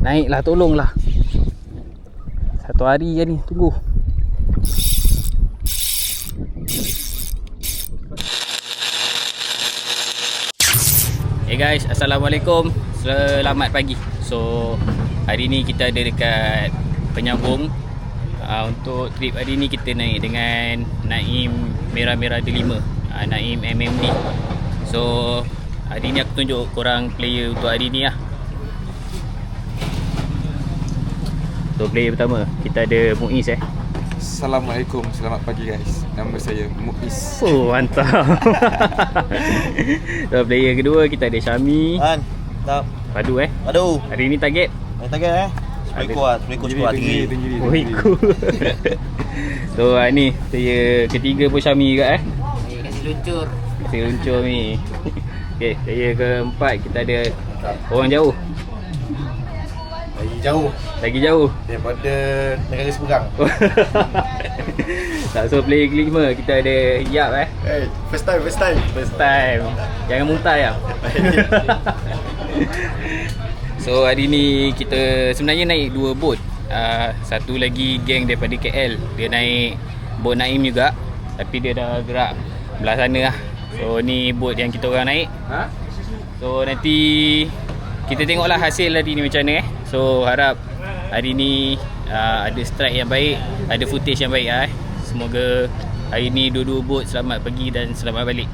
Naiklah, tolonglah. Satu hari je ni, tunggu. Hey guys, Assalamualaikum. Selamat pagi. So, hari ni kita ada dekat Penyambung. Untuk trip hari ni kita naik dengan Naim Merah-Merah Delima, Naim MMD. So, hari ni aku tunjuk korang player untuk hari ni lah. So, player pertama, kita ada Muiz Assalamualaikum, selamat pagi guys. Nama saya Muiz. Oh, mantap. So, player kedua kita ada Syami. Tak. Padu Aduh. Hari ni target. Target Supaya kuat tinggi. Oh, ikut. So, ni player ketiga pun Syami juga Kasi luncur ni. Okay, player keempat kita ada orang jauh. Lagi jauh Daripada negara seberang. Tak, so player kelima kita ada Yap First time. Jangan muntah ya. So hari ni kita sebenarnya naik dua bot. Satu lagi geng daripada KL, dia naik bot Naim juga, tapi dia dah gerak belah sana lah. So ni bot yang kita orang naik. So nanti kita tengoklah hasil hari ni macam mana So harap hari ni ada strike yang baik, ada footage yang baik Semoga hari ni dua-dua bot selamat pergi dan selamat balik.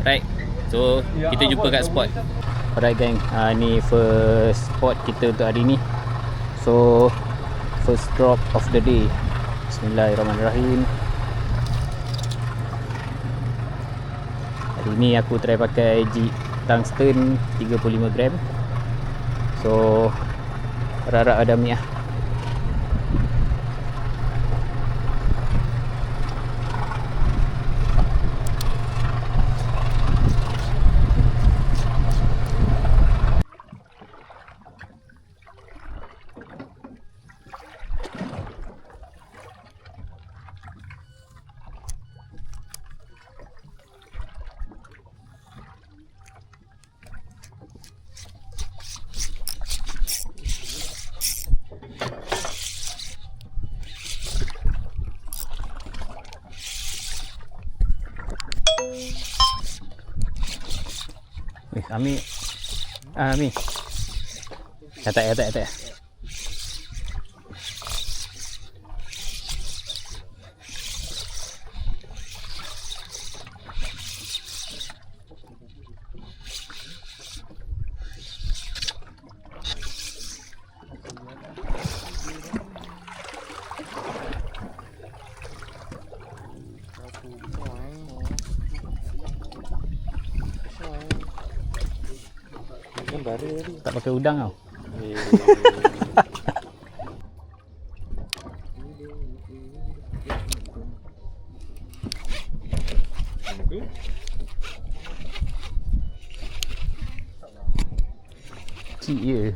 Alright, so kita jumpa kat spot. Alright gang, ni first spot kita untuk hari ni. So first drop of the day. Bismillahirrahmanirrahim. Hari ni aku try pakai jig tungsten 35 gram. So harap-harap ada mi lah. Ambil Ambil tak. Tak pakai udang tau. Cik je.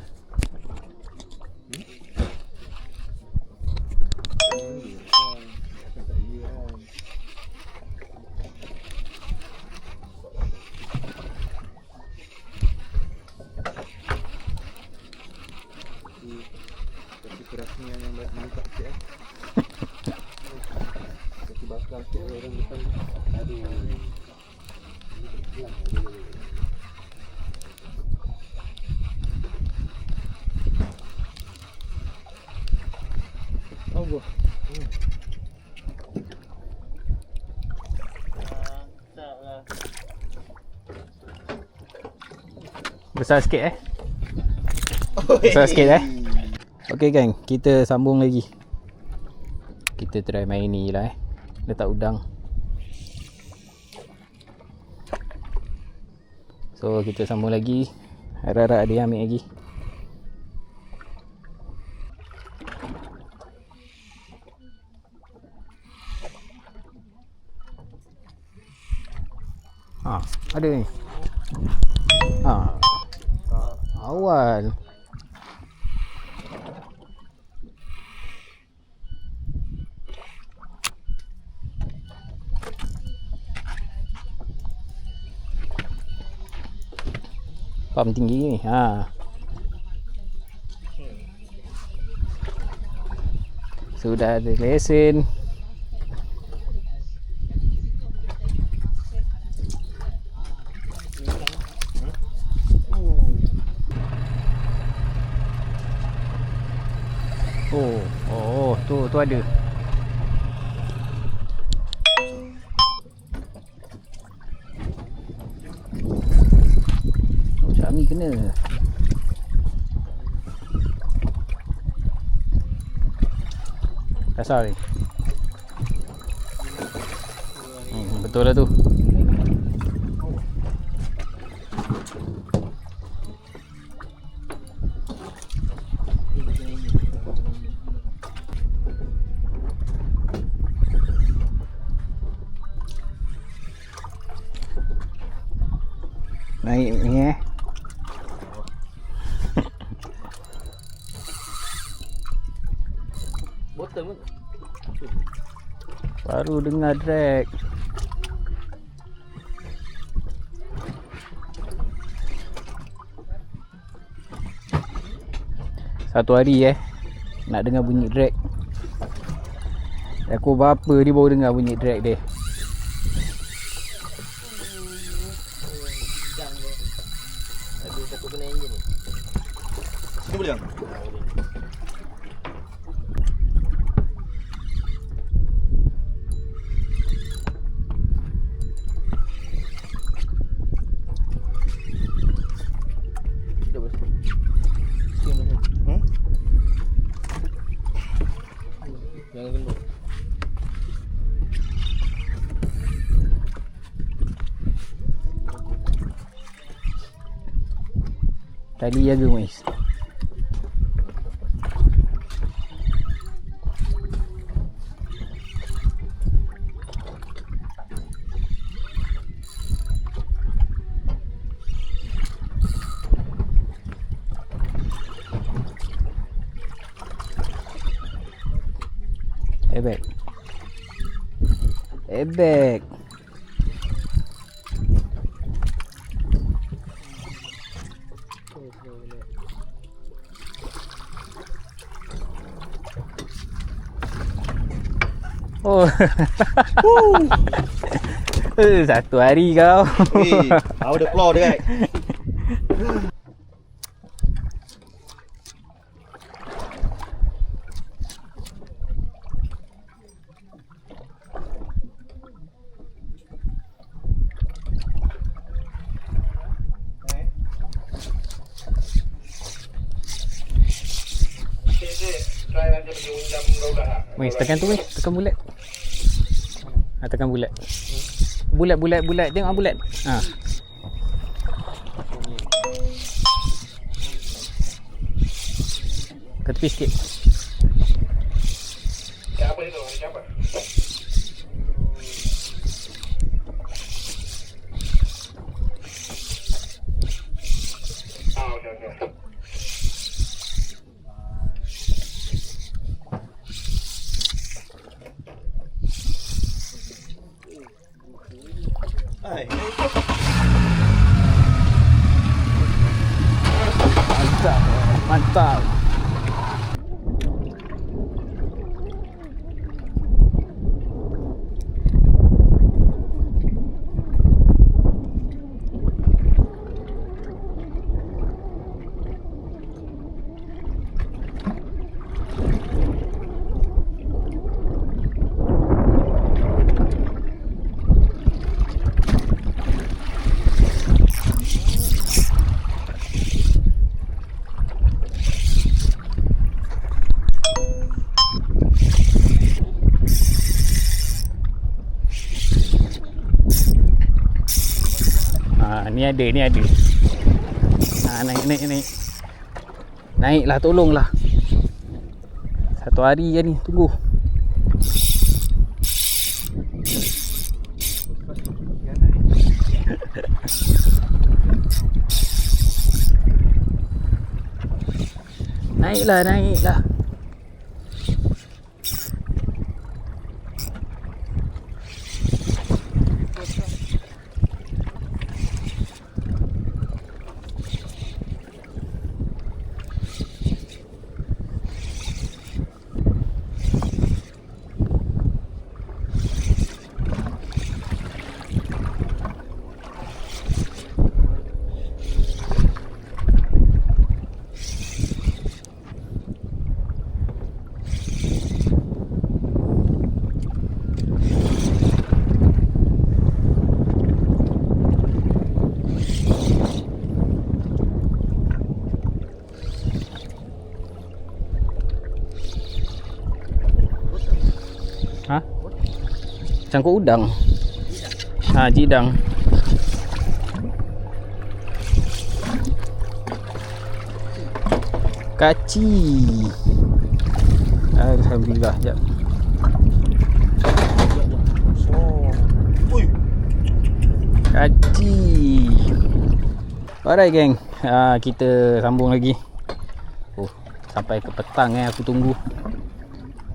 Besar sikit Besar sikit Okay gang, kita sambung lagi. Kita try main ni lah letak udang. So kita sambung lagi. Harap-harap ada yang ambil lagi. Ada ni. Awal. Pam tinggi ni. Sudah ada lesen. Tu ada. Syami kena. Kasar ni. Betul lah tu. Naik ni Bottom ke? baru dengar drag. Satu hari nak dengar bunyi drag. Aku berapa dia baru dengar bunyi drag dia. Ni boleh tak? Jangan gendut. Tali jaga Muiz. Ebek. Ebek. Oh. Satu hari kau. Weh, how the claw dia. Weh, tekan tu weh, tekan bulat. Tekan bulat. Bulat. Tengok bulat. Ha. Ke tepi sikit. Siapa itu? Siapa? Okay. Hai. Mantap. Ni ada. Naik. Naiklah, tolonglah. Satu hari je ni, tunggu. Naiklah. Cangkuk udang. Jidang. Kaci. Alhamdulillah. Sekejap. Kaci. Alright geng, kita sambung lagi. Sampai ke petang aku tunggu.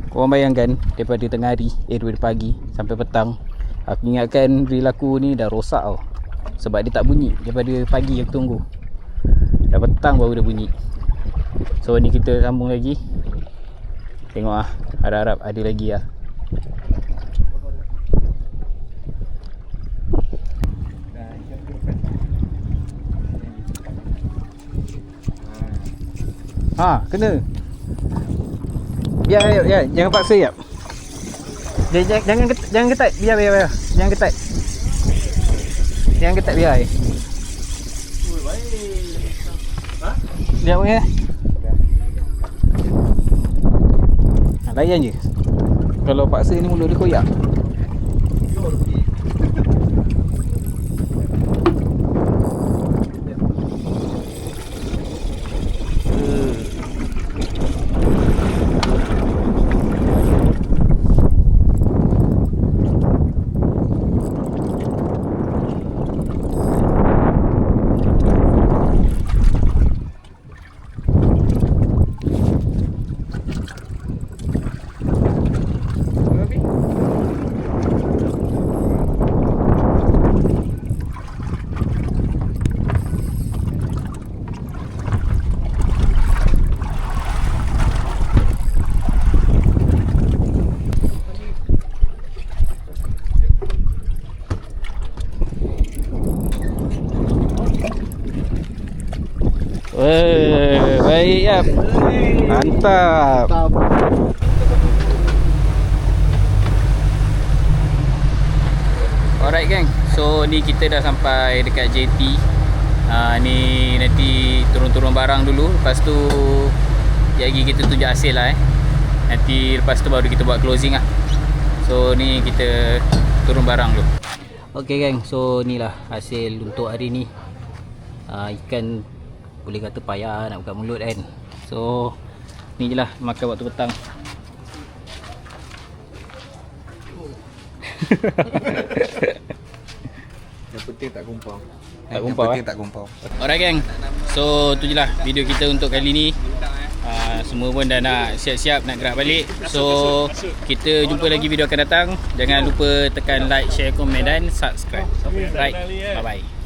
Korang bayangkan daripada tengah hari, daripada pagi sampai petang. Aku ingatkan reel aku ni dah rosak tau. Sebab dia tak bunyi daripada pagi aku tunggu. Dah petang baru dia bunyi. So ni kita sambung lagi. Tengok harap-harap ada lagi . Kena. Biar, jangan paksa ya. Jangan ketat, biar. Jangan ketat. Jangan ketat biar. Biar boleh. Layan je. Kalau paksa ni mulut dia koyak. Baik ya. Mantap. Alright geng. So ni kita dah sampai dekat JT. Ni nanti turun-turun barang dulu. Lepas tu lagi kita tunjuk hasil lah Nanti lepas tu baru kita buat closing lah. So ni kita turun barang dulu. Okay geng. So ni lah hasil untuk hari ni. Ikan boleh kata payah nak buka mulut kan. So ni je lah makan waktu petang. Yang penting tak gumpau. Tak gumpau. Alright geng. So tu je lah video kita untuk kali ni. Semua pun dah nak siap-siap nak gerak balik. So kita jumpa lagi video akan datang. Jangan lupa tekan like, share, komen dan subscribe. Right, bye bye.